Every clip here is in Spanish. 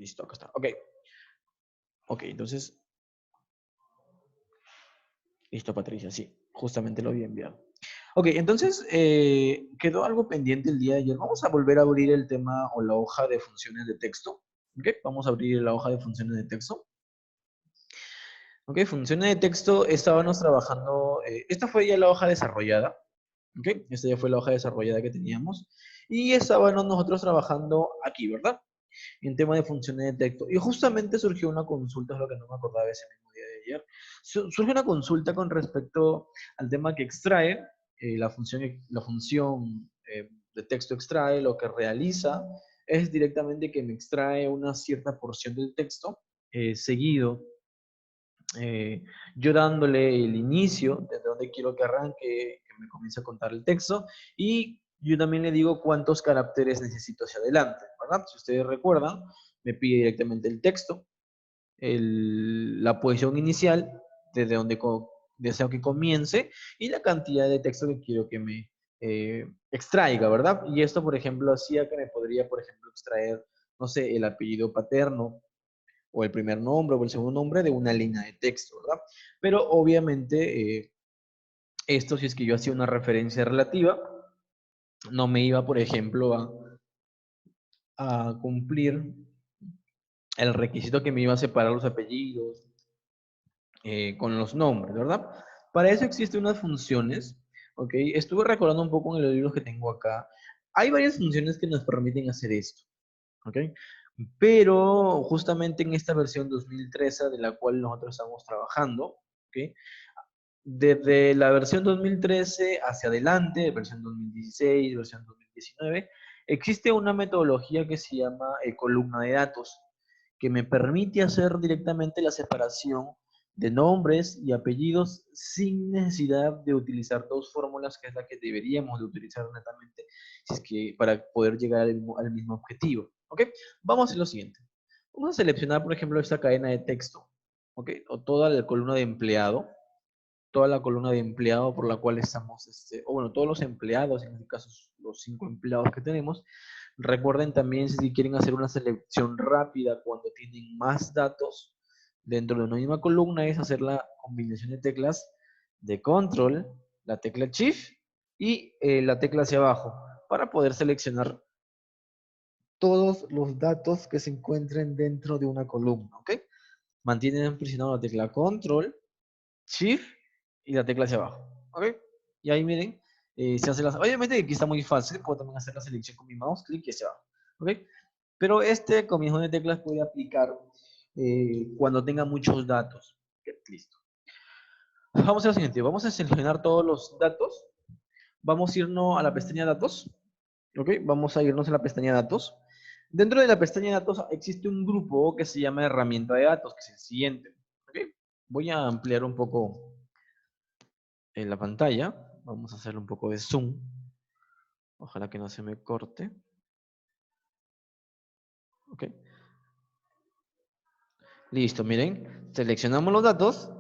Listo, acá está. Ok. Ok, entonces, listo, Patricia, sí, justamente lo había enviado. Ok, entonces, quedó algo pendiente el día de ayer. Vamos a volver a abrir el tema o la hoja de funciones de texto. Ok, vamos a abrir la hoja de funciones de texto. Ok, funciones de texto, estábamos trabajando, esta fue ya la hoja desarrollada. Ok, esta ya fue la hoja desarrollada que teníamos. Y estábamos nosotros trabajando aquí, ¿verdad? En tema de funciones de texto. Y justamente surgió una consulta, es lo que no me acordaba ese mismo día de ayer. Surge una consulta con respecto al tema que extrae, la función de texto extrae, lo que realiza es directamente que me extrae una cierta porción del texto, seguido yo dándole el inicio, desde donde quiero que arranque, que me comience a contar el texto, y yo también le digo cuántos caracteres necesito hacia adelante, ¿verdad? Si ustedes recuerdan, me pide directamente el texto, la posición inicial, desde donde deseo que comience, y la cantidad de texto que quiero que me extraiga, ¿verdad? Y esto, por ejemplo, hacía que me podría, por ejemplo, extraer, no sé, el apellido paterno, o el primer nombre o el segundo nombre de una línea de texto, ¿verdad? Pero obviamente esto si es que yo hacía una referencia relativa, no me iba, por ejemplo, a cumplir el requisito que me iba a separar los apellidos con los nombres, ¿verdad? Para eso existen unas funciones, ¿ok? Estuve recordando un poco en los libros que tengo acá. Hay varias funciones que nos permiten hacer esto, ¿ok? Pero justamente en esta versión 2013 de la cual nosotros estamos trabajando, ¿ok? Desde la versión 2013 hacia adelante, versión 2016, versión 2019, existe una metodología que se llama columna de datos, que me permite hacer directamente la separación de nombres y apellidos sin necesidad de utilizar dos fórmulas, que es la que deberíamos de utilizar netamente si es que, para poder llegar al mismo objetivo. ¿Ok? Vamos a hacer lo siguiente. Vamos a seleccionar, por ejemplo, esta cadena de texto, ¿ok? O toda la columna de empleado, toda la columna de empleado por la cual estamos, o bueno, todos los empleados, en este caso los 5 empleados que tenemos. Recuerden también si quieren hacer una selección rápida cuando tienen más datos dentro de una misma columna, es hacer la combinación de teclas de control, la tecla shift y la tecla hacia abajo para poder seleccionar todos los datos que se encuentren dentro de una columna, ¿ok? Mantienen presionado la tecla control, shift y la tecla hacia abajo, ¿ok? Y ahí miren, se hace obviamente aquí está muy fácil, puedo también hacer la selección con mi mouse, clic y hacia abajo, ¿ok? Pero este combinación de teclas puede aplicar cuando tenga muchos datos. Okay, listo. Vamos a hacer lo siguiente, vamos a seleccionar todos los datos, vamos a irnos a la pestaña datos, ¿ok? Vamos a irnos a la pestaña datos. Dentro de la pestaña datos existe un grupo que se llama herramienta de datos, que es el siguiente, ¿ok? Voy a ampliar un poco en la pantalla. Vamos a hacer un poco de zoom. Ojalá que no se me corte. Ok. Listo, miren. Seleccionamos los datos.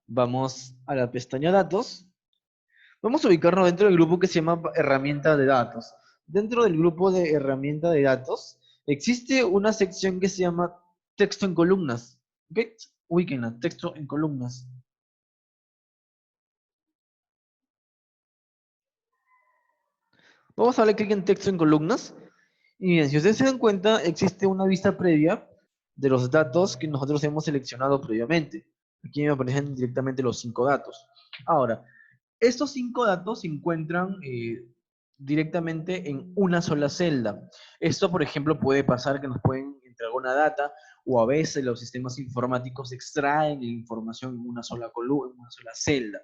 Vamos a la pestaña datos. Vamos a ubicarnos dentro del grupo que se llama herramienta de datos. Dentro del grupo de herramienta de datos existe una sección que se llama texto en columnas. ¿Ok? Ubíquenla, texto en columnas. Vamos a darle clic en texto en columnas. Y bien, si ustedes se dan cuenta, existe una vista previa de los datos que nosotros hemos seleccionado previamente. Aquí me aparecen directamente los 5 datos. Ahora, estos 5 datos se encuentran directamente en una sola celda. Esto, por ejemplo, puede pasar que nos pueden entregar una data o a veces los sistemas informáticos extraen la información en una sola columna, en una sola celda.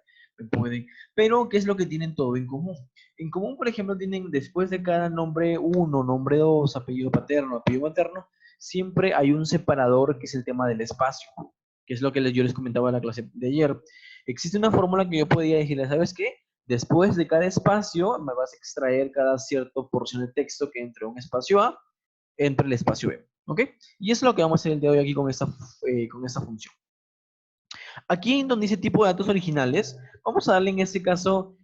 Pero, ¿qué es lo que tienen todo en común? En común, por ejemplo, tienen después de cada nombre 1, nombre 2, apellido paterno, apellido materno, siempre hay un separador que es el tema del espacio, que es lo que yo les comentaba en la clase de ayer. Existe una fórmula que yo podría decirle, ¿sabes qué? Después de cada espacio me vas a extraer cada cierta porción de texto que entre un espacio A, entre el espacio B, ¿ok? Y eso es lo que vamos a hacer el día de hoy aquí con esta función. Aquí en donde dice tipo de datos originales, vamos a darle en este caso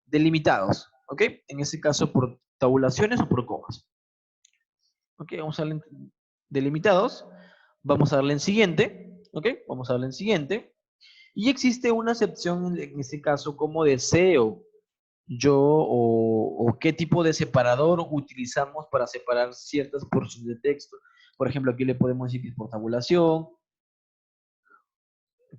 delimitados, ¿ok? En este caso por tabulaciones o por comas. Ok, vamos a darle delimitados. Vamos a darle en siguiente, ¿ok? Vamos a darle en siguiente. Y existe una excepción en este caso como deseo yo o qué tipo de separador utilizamos para separar ciertas porciones de texto. Por ejemplo, aquí le podemos decir que es por tabulación,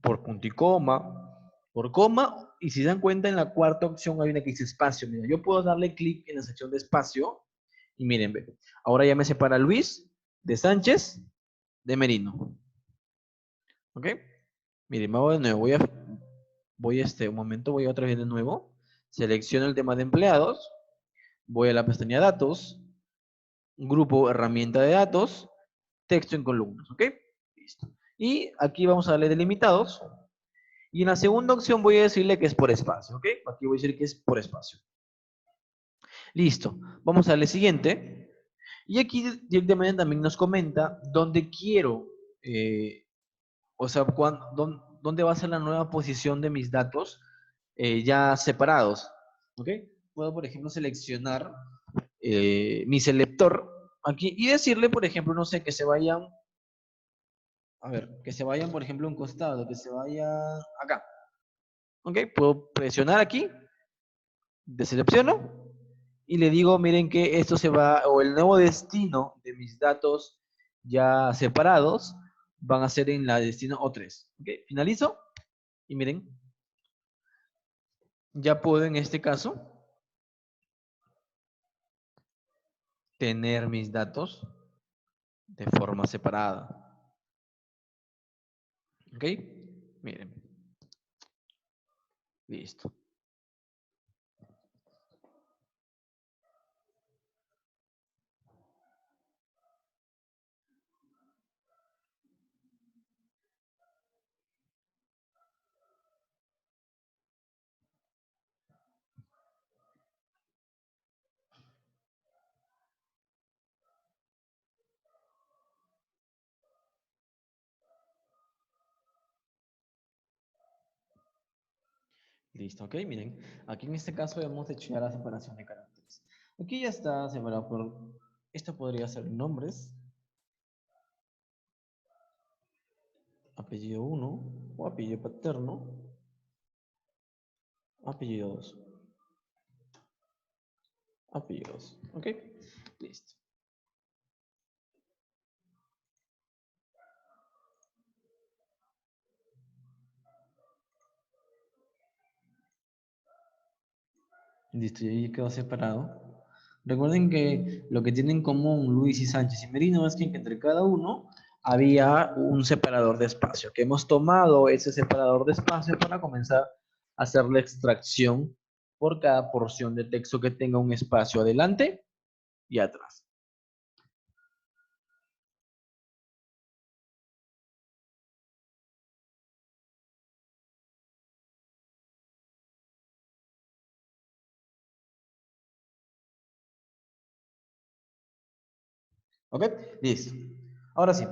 por punto y coma, por coma, y si se dan cuenta en la cuarta opción hay una que dice espacio. Mira, yo puedo darle clic en la sección de espacio y miren, ve, ahora ya me separa Luis de Sánchez de Merino. ¿Ok? Miren, me hago de nuevo, un momento, voy otra vez de nuevo, selecciono el tema de empleados, voy a la pestaña datos, grupo herramienta de datos, texto en columnas, ¿ok? Listo. Y aquí vamos a darle delimitados. Y en la segunda opción voy a decirle que es por espacio, ¿ok? Aquí voy a decir que es por espacio. Listo. Vamos a darle siguiente. Y aquí directamente también nos comenta dónde quiero, o sea, dónde va a ser la nueva posición de mis datos ya separados, ¿ok? Puedo, por ejemplo, seleccionar mi selector aquí y decirle, por ejemplo, no sé, que se vayan, a ver, que se vayan, por ejemplo, a un costado, que se vayan acá. ¿Ok? Puedo presionar aquí, deselecciono y le digo, miren que esto se va, o el nuevo destino de mis datos ya separados van a ser en la destino O3. ¿Ok? Finalizo y miren, ya puedo en este caso tener mis datos de forma separada. ¿Ok? Miren. Listo. Listo, ok, miren. Aquí en este caso hemos hecho ya la separación de caracteres. Aquí ya está separado por... Esto podría ser nombres, apellido 1 o apellido paterno, apellido 2, apellido 2, ok, listo. Listo, y ahí quedó separado. Recuerden que lo que tienen en común Luis y Sánchez y Merino es que entre cada uno había un separador de espacio, que hemos tomado ese separador de espacio para comenzar a hacer la extracción por cada porción de texto que tenga un espacio adelante y atrás. ¿Ok? Listo. Ahora sí,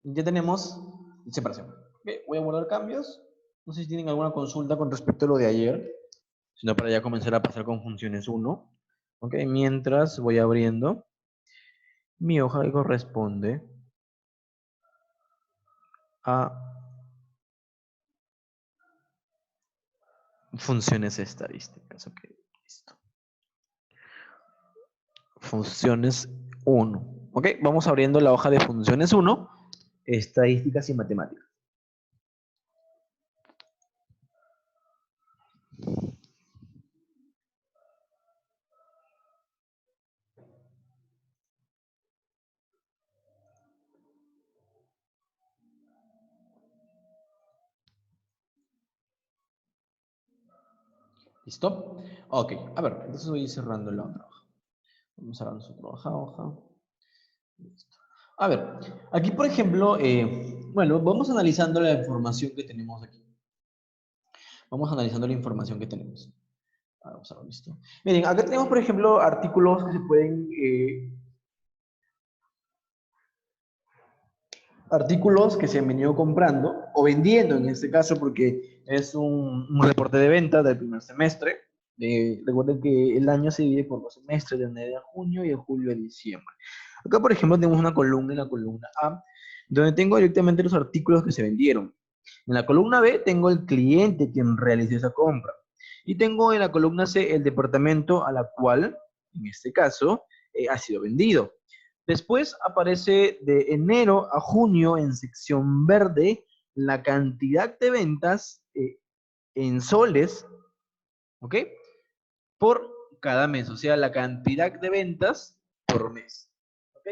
ya tenemos separación. Ok, voy a guardar cambios. No sé si tienen alguna consulta con respecto a lo de ayer, sino para ya comenzar a pasar con funciones 1. Ok, mientras voy abriendo mi hoja que corresponde a funciones estadísticas. Ok, listo. Funciones 1. Ok, vamos abriendo la hoja de funciones 1, estadísticas y matemáticas. ¿Listo? Ok, a ver, entonces voy cerrando la otra hoja. Vamos a cerrar nuestra hoja. Listo. A ver, aquí por ejemplo, bueno, vamos analizando la información que tenemos aquí. Vamos analizando la información que tenemos. Vamos a ver, listo. Miren, acá tenemos por ejemplo artículos que se pueden artículos que se han venido comprando o vendiendo en este caso porque es un reporte de venta del primer semestre. Recuerden que el año se divide por 2 semestres, de enero a junio y de julio a diciembre. Acá, por ejemplo, tenemos una columna en la columna A, donde tengo directamente los artículos que se vendieron. En la columna B tengo el cliente quien realizó esa compra. Y tengo en la columna C el departamento a la cual, en este caso, ha sido vendido. Después aparece de enero a junio en sección verde la cantidad de ventas en soles, ¿ok? Por cada mes, o sea, la cantidad de ventas por mes. ¿Ok?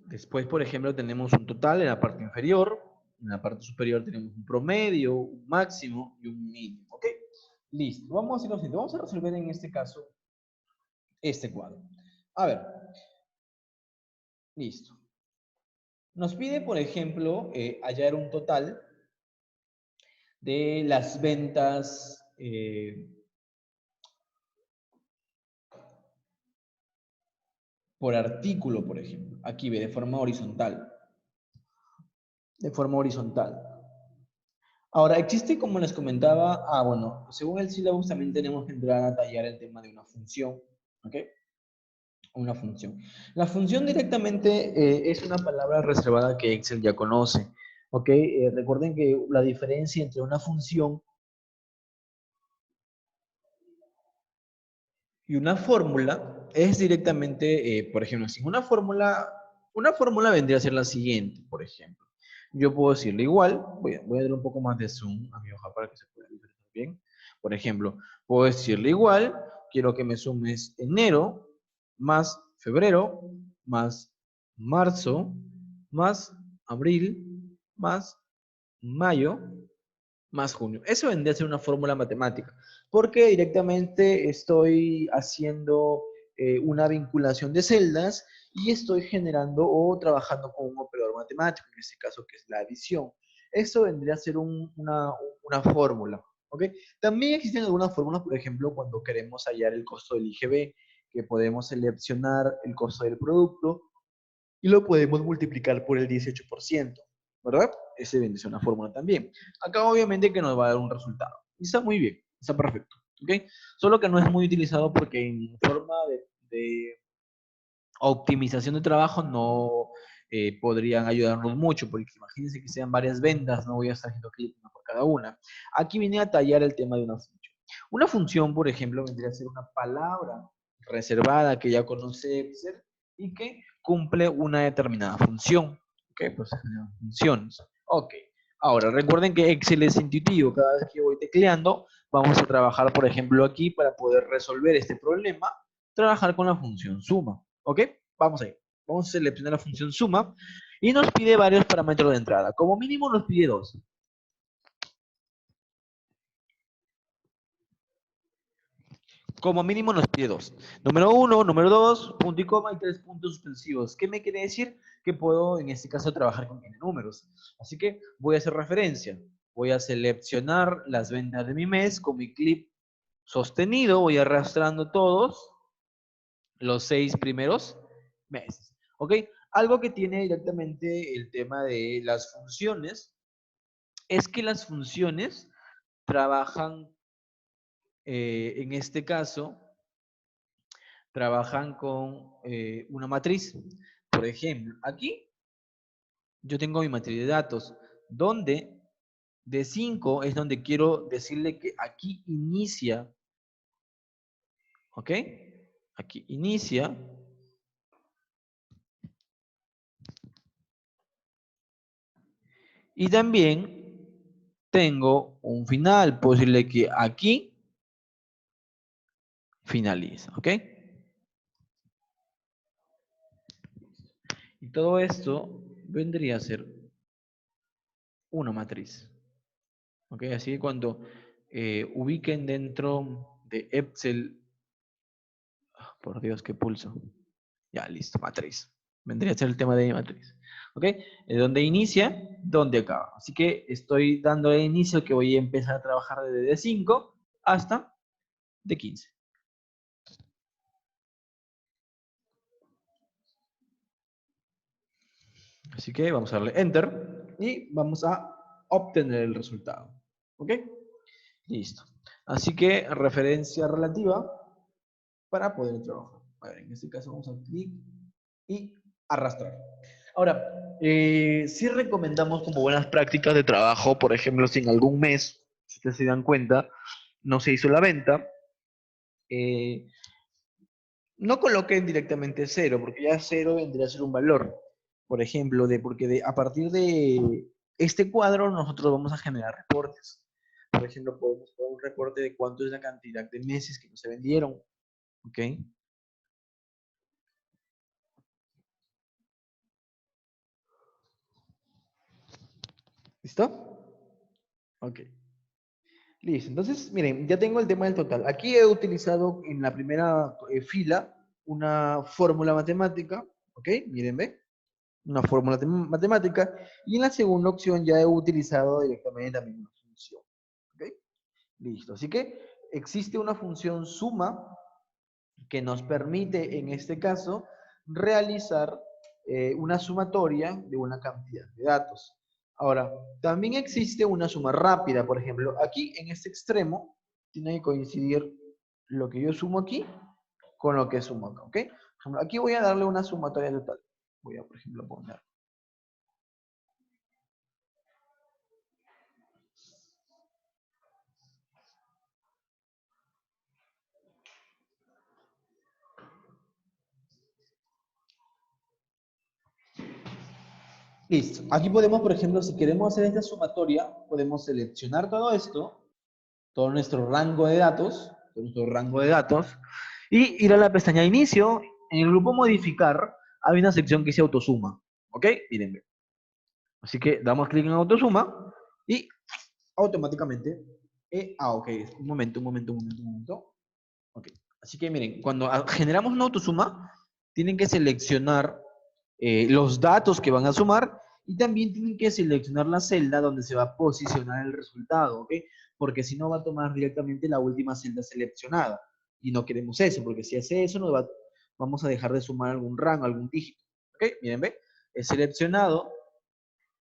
Después, por ejemplo, tenemos un total en la parte inferior, en la parte superior tenemos un promedio, un máximo y un mínimo. ¿Ok? Listo. Vamos a hacer lo siguiente. Vamos a resolver en este caso este cuadro. A ver. Listo. Nos pide, por ejemplo, hallar un total de las ventas por artículo, por ejemplo. Aquí ve de forma horizontal. De forma horizontal. Ahora, existe, como les comentaba, bueno, según el sílabus también tenemos que entrar a tallar el tema de una función, ¿ok? Una función. La función directamente es una palabra reservada que Excel ya conoce, ¿ok? Recuerden que la diferencia entre una función y una fórmula es directamente, por ejemplo, si una fórmula vendría a ser la siguiente, por ejemplo. Yo puedo decirle igual, voy a dar un poco más de zoom a mi hoja para que se pueda visualizar bien. Por ejemplo, puedo decirle igual, quiero que me sumes enero más febrero más marzo más abril más mayo más junio. Eso vendría a ser una fórmula matemática, porque directamente estoy haciendo una vinculación de celdas y estoy generando o trabajando con un operador matemático, en este caso que es la adición. Eso vendría a ser una fórmula. ¿Ok? También existen algunas fórmulas, por ejemplo, cuando queremos hallar el costo del IGB, que podemos seleccionar el costo del producto y lo podemos multiplicar por el 18%, ¿verdad? Ese viene a ser una fórmula también. Acá obviamente que nos va a dar un resultado. Y está muy bien, está perfecto, ¿ok? Solo que no es muy utilizado porque en forma de optimización de trabajo no podrían ayudarnos mucho, porque imagínense que sean varias ventas, no voy a estar haciendo clic por cada una. Aquí viene a tallar el tema de una función. Una función, por ejemplo, vendría a ser una palabra reservada que ya conoce Excel y que cumple una determinada función. ¿Ok? Pues funciones. Ok. Ahora, recuerden que Excel es intuitivo. Cada vez que voy tecleando, vamos a trabajar, por ejemplo, aquí para poder resolver este problema, trabajar con la función suma. ¿Ok? Vamos ahí. Vamos a seleccionar la función suma y nos pide varios parámetros de entrada. Como mínimo nos pide dos. Como mínimo nos pide dos. Número uno, número dos, punto y coma y tres puntos suspensivos. ¿Qué me quiere decir? Que puedo, en este caso, trabajar con n números. Así que voy a hacer referencia. Voy a seleccionar las ventas de mi mes con mi clip sostenido. Voy arrastrando todos los 6 primeros meses. ¿Ok? Algo que tiene directamente el tema de las funciones es que las funciones trabajan, en este caso, trabajan con una matriz. Por ejemplo, aquí yo tengo mi matriz de datos, donde de 5 es donde quiero decirle que aquí inicia, ¿ok? Aquí inicia. Y también tengo un final, puedo decirle que aquí finaliza, ¿ok? Y todo esto vendría a ser una matriz. ¿Ok? Así que cuando ubiquen dentro de Excel, por Dios, qué pulso. Ya, listo, matriz. Vendría a ser el tema de matriz. ¿Ok? Donde inicia, donde acaba. Así que estoy dando de inicio que voy a empezar a trabajar desde 5 hasta de 15. Así que vamos a darle Enter y vamos a obtener el resultado. ¿Ok? Listo. Así que referencia relativa para poder trabajar. A ver, en este caso vamos a clic y arrastrar. Ahora, sí recomendamos como buenas prácticas de trabajo, por ejemplo, si en algún mes, si ustedes se dan cuenta, no se hizo la venta, eh, no coloquen directamente cero, porque ya cero vendría a ser un valor. Por ejemplo, a partir de este cuadro nosotros vamos a generar reportes. Por ejemplo, podemos poner un reporte de cuánto es la cantidad de meses que no se vendieron. ¿Ok? ¿Listo? Ok. Listo. Entonces, miren, ya tengo el tema del total. Aquí he utilizado en la primera fila una fórmula matemática. ¿Ok? Miren, ¿ve? Una fórmula matemática. Y en la segunda opción ya he utilizado directamente también una función. ¿Ok? Listo. Así que existe una función suma que nos permite, en este caso, realizar una sumatoria de una cantidad de datos. Ahora, también existe una suma rápida, por ejemplo, aquí en este extremo tiene que coincidir lo que yo sumo aquí con lo que sumo acá, ¿ok? Por ejemplo, aquí voy a darle una sumatoria total. Voy a, por ejemplo, poner. Listo. Aquí podemos, por ejemplo, si queremos hacer esta sumatoria, podemos seleccionar todo esto, todo nuestro rango de datos, y ir a la pestaña de inicio. En el grupo modificar hay una sección que dice autosuma. ¿Ok? Miren. Así que damos clic en autosuma y automáticamente. Ok. Un momento. Ok. Así que miren, cuando generamos una autosuma, tienen que seleccionar los datos que van a sumar y también tienen que seleccionar la celda donde se va a posicionar el resultado, ¿ok? Porque si no va a tomar directamente la última celda seleccionada y no queremos eso, porque si hace eso vamos a dejar de sumar algún rango, algún dígito, ¿ok? Miren, ¿ve? He seleccionado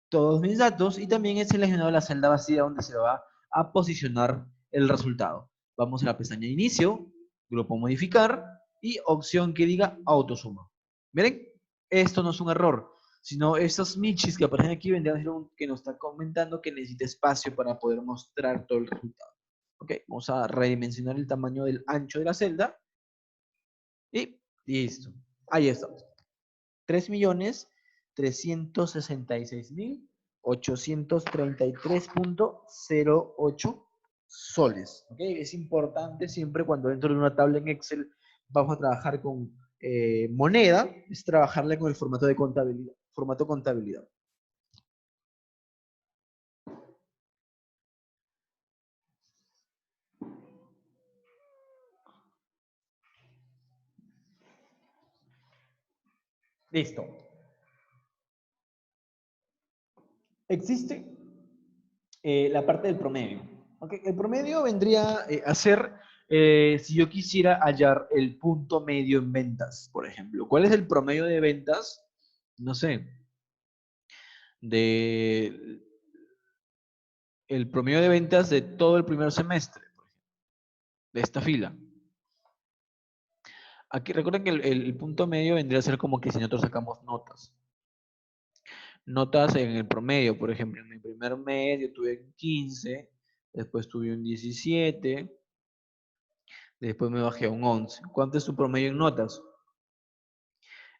todos mis datos y también he seleccionado la celda vacía donde se va a posicionar el resultado. Vamos a la pestaña de inicio, grupo modificar y opción que diga autosuma. Miren, esto no es un error, sino estos michis que aparecen aquí vendrían a ser un que nos está comentando que necesita espacio para poder mostrar todo el resultado. Ok, vamos a redimensionar el tamaño del ancho de la celda y listo. Ahí estamos. 3.366.833.08 soles. ¿Okay? Es importante siempre cuando dentro de una tabla en Excel vamos a trabajar con moneda, es trabajarle con el formato de contabilidad. Formato contabilidad. Listo. Existe la parte del promedio. ¿Okay? El promedio vendría a ser si yo quisiera hallar el punto medio en ventas, por ejemplo. ¿Cuál es el promedio de ventas? No sé, de el promedio de ventas de todo el primer semestre, por ejemplo, de esta fila. Aquí recuerden que el punto medio vendría a ser como que si nosotros sacamos notas. Notas en el promedio, por ejemplo, en mi primer mes yo tuve un 15, después tuve un 17, después me bajé a un 11. ¿Cuánto es tu promedio en notas?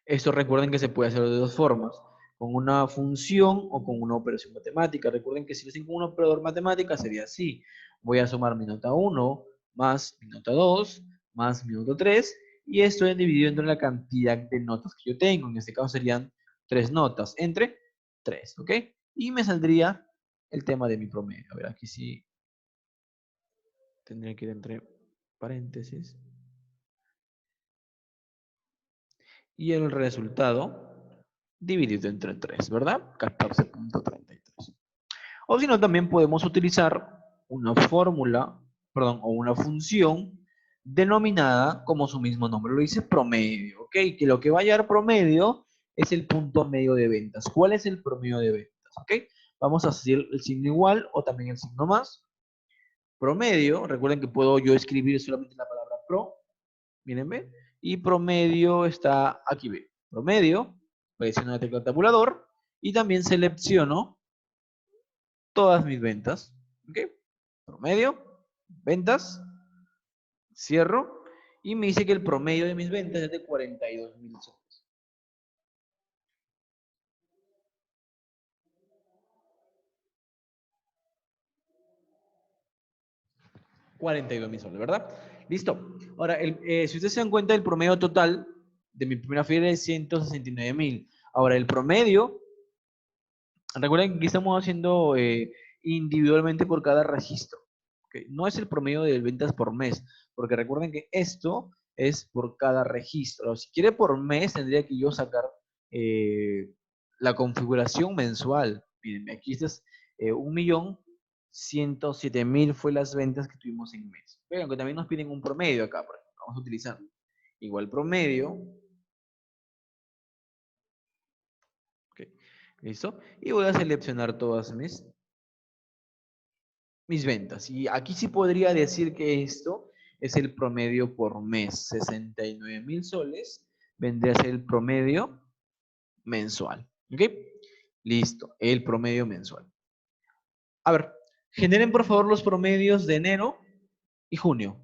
Esto recuerden que se puede hacer de dos formas, con una función o con una operación matemática. Recuerden que si lo hacen con una operador matemática sería así. Voy a sumar mi nota 1 más mi nota 2 más mi nota 3 y estoy dividiendo en la cantidad de notas que yo tengo. En este caso serían 3 notas entre 3, ¿ok? Y me saldría el tema de mi promedio. A ver, aquí sí tendría que ir entre paréntesis. Y el resultado dividido entre 3, ¿verdad? 14.33. O si no, también podemos utilizar una fórmula, perdón, o una función denominada como su mismo nombre lo dice, promedio, ¿ok? Que lo que va a hallar promedio es el punto medio de ventas. ¿Cuál es el promedio de ventas? ¿Ok? Vamos a hacer el signo igual o también el signo más. Promedio, recuerden que puedo yo escribir solamente la palabra pro, mírenme, y promedio está aquí, ve. Promedio, presiono la tecla tabulador y también selecciono todas mis ventas. ¿Ok? Promedio, ventas, cierro y me dice que el promedio de mis ventas es de 42.000 soles. 42.000 soles, ¿verdad? Listo. Ahora, si ustedes se dan cuenta, el promedio total de mi primera feria es 169.000. Ahora, el promedio, recuerden que aquí estamos haciendo individualmente por cada registro. ¿Okay? No es el promedio de ventas por mes, porque recuerden que esto es por cada registro. Si quiere por mes, tendría que yo sacar la configuración mensual. Miren, aquí este es 1.107.000 fue las ventas que tuvimos en mes. Pero aunque también nos piden un promedio acá, por ejemplo, vamos a utilizarlo. Igual promedio. Okay. ¿Listo? Y voy a seleccionar todas mis ventas. Y aquí sí podría decir que esto es el promedio por mes. 69.000 soles vendría a ser el promedio mensual. ¿Ok? Listo, el promedio mensual. A ver, generen por favor los promedios de enero y junio.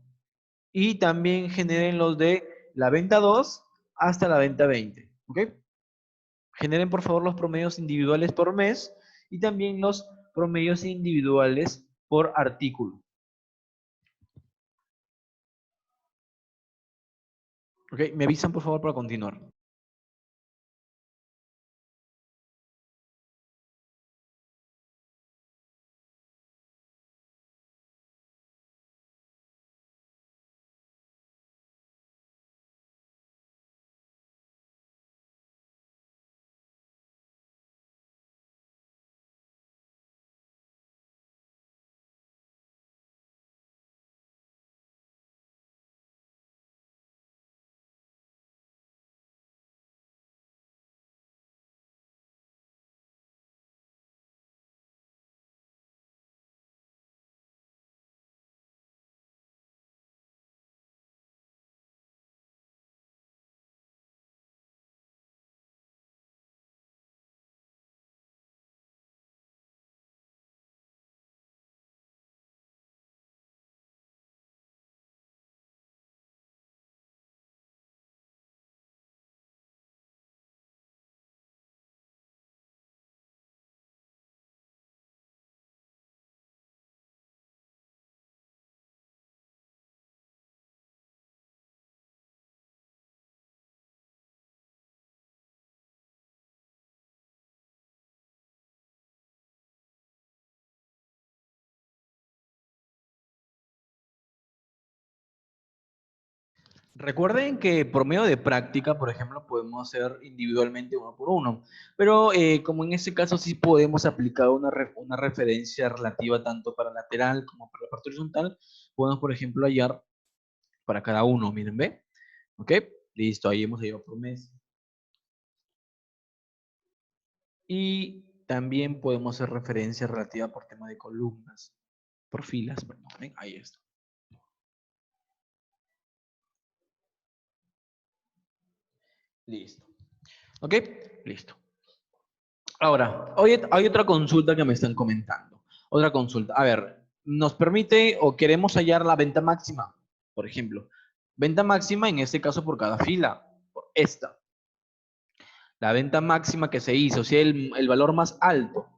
Y también generen los de la venta 2 hasta la venta 20. ¿Ok? Generen por favor los promedios individuales por mes y también los promedios individuales por artículo. ¿Ok? Me avisan por favor para continuar. Recuerden que por medio de práctica, por ejemplo, podemos hacer individualmente uno por uno, pero como en este caso sí podemos aplicar una referencia relativa tanto para lateral como para la parte horizontal, podemos, por ejemplo, hallar para cada uno, miren, ¿ve? ¿Ok? Listo, ahí hemos llegado por mes. Y también podemos hacer referencia relativa por tema de columnas, por filas, perdón, ¿ven? Ahí está. Listo. ¿Ok? Listo. Ahora, hoy hay otra consulta que me están comentando. Otra consulta. A ver, ¿nos permite o queremos hallar la venta máxima? Por ejemplo, venta máxima en este caso por cada fila, por esta. La venta máxima que se hizo, o sea, el valor más alto.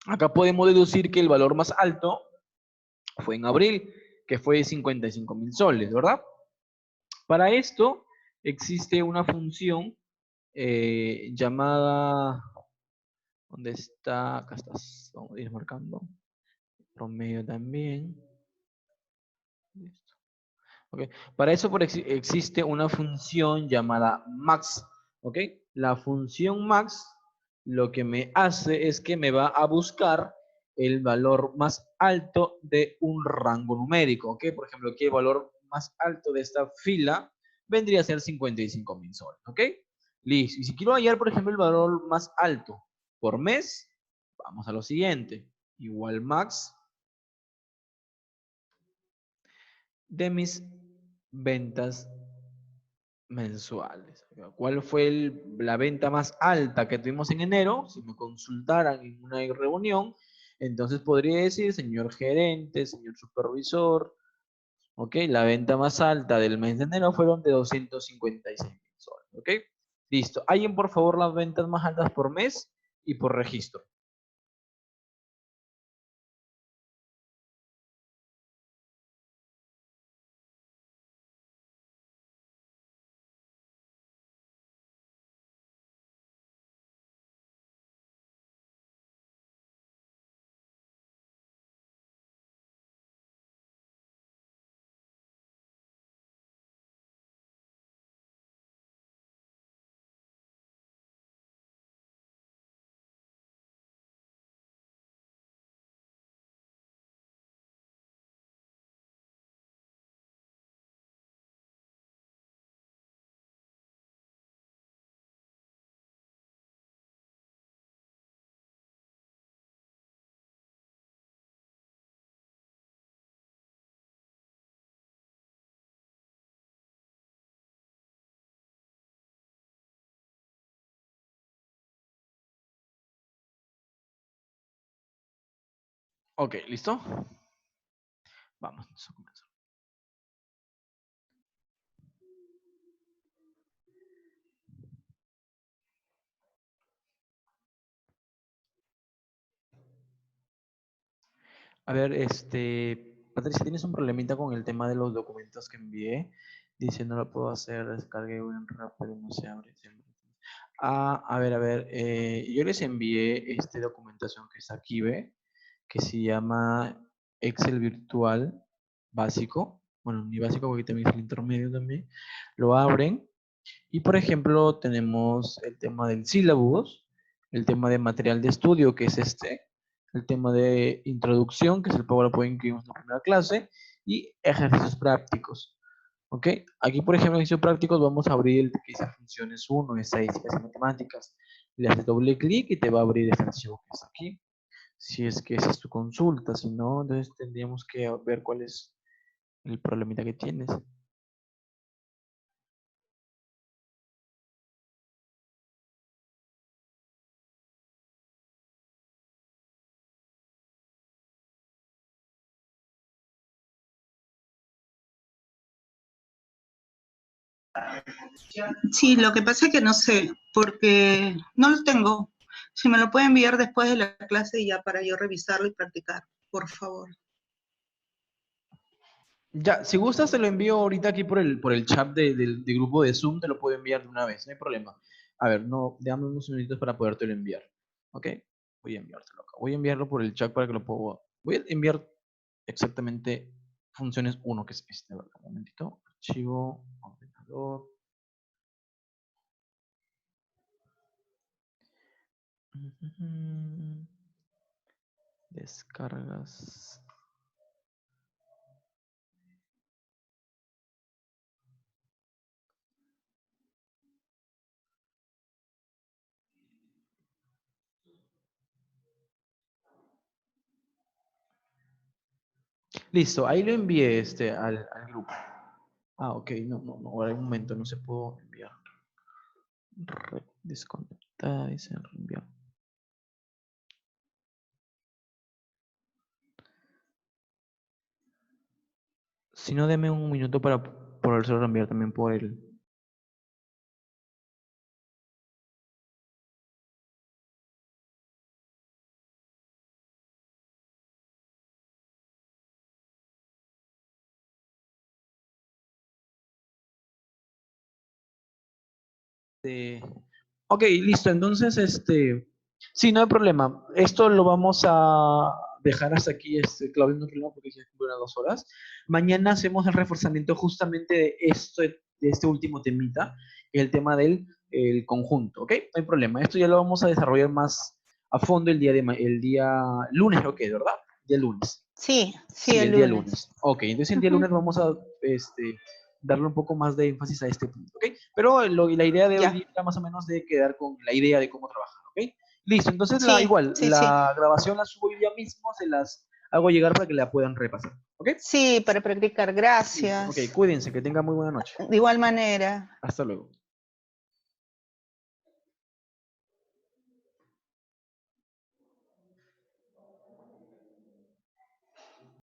Acá podemos deducir que el valor más alto fue en abril, que fue 55.000 soles, ¿verdad? Para esto existe una función llamada, ¿dónde está? Acá estás, vamos a ir marcando, promedio también. Listo. Okay. Para eso existe una función llamada max. ¿Ok? La función max lo que me hace es que me va a buscar el valor más alto de un rango numérico. ¿Ok? Por ejemplo, aquí el valor más alto de esta fila vendría a ser 55.000 soles. ¿Ok? Listo. Y si quiero hallar, por ejemplo, el valor más alto por mes, vamos a lo siguiente. Igual max de mis ventas mensuales. ¿Cuál fue la venta más alta que tuvimos en enero? Si me consultaran en una reunión, entonces podría decir, señor gerente, señor supervisor, ok, la venta más alta del mes de enero fueron de 256.000 soles, ok. Listo. ¿Alguien, por favor, las ventas más altas por mes y por registro? Ok, ¿listo? Vamos a comenzar. A ver, Patricia, ¿tienes un problemita con el tema de los documentos que envié? Dice, no lo puedo hacer, descargué un rap, pero no se abre. A ver, yo les envié esta documentación que está aquí, ¿ve? Que se llama Excel virtual básico. Bueno, ni básico porque también es el intermedio también. Lo abren y, por ejemplo, tenemos el tema del sílabus, el tema de material de estudio, que es el tema de introducción, que es el PowerPoint que vimos en la primera clase, y ejercicios prácticos. ¿Ok? Aquí, por ejemplo, en ejercicios prácticos vamos a abrir el que dice funciones 1, estadísticas y matemáticas. Le haces doble clic y te va a abrir este archivo que está aquí. Si es que esa es tu consulta, si no, entonces tendríamos que ver cuál es el problemita que tienes. Sí, lo que pasa es que no sé, porque no lo tengo. Si me lo puede enviar después de la clase ya para yo revisarlo y practicar, por favor. Ya, si gustas te lo envío ahorita aquí por el chat del grupo de Zoom, te lo puedo enviar de una vez, no hay problema. A ver, no, déjame unos minutitos para podértelo enviar. ¿Ok? Voy a enviártelo acá. Voy a enviarlo por el chat para que lo pueda. Voy a enviar exactamente funciones 1, que es este, ¿verdad? Un momentito. Archivo, ordenador. Descargas. Listo, ahí lo envié al grupo. Ah, ok, no, ahora hay un momento, no se pudo enviar. Desconectada, dice reenviar. Si no, deme un minuto para poderse reenviar también por el. Ok, listo. Entonces, sí, no hay problema. Esto lo vamos a dejar hasta aquí, Claudio, no hay problema porque ya dura 2 horas. Mañana hacemos el reforzamiento justamente de este último temita, que es el tema del el conjunto, ¿ok? No hay problema. Esto ya lo vamos a desarrollar más a fondo el día lunes, ¿ok? ¿Verdad? Día lunes. Sí, sí, Sí, el el día lunes. lunes. Ok, entonces el día lunes vamos a darle un poco más de énfasis a este punto, ¿ok? Pero la idea de hoy Ya, día era más o menos de quedar con la idea de cómo trabajar, ¿ok? Listo, entonces sí, igual, sí, sí. la grabación la subo hoy día mismo, se las hago llegar para que la puedan repasar. ¿Ok? Sí, para practicar. Gracias. Ok, cuídense, que tengan muy buena noche. De igual manera. Hasta luego.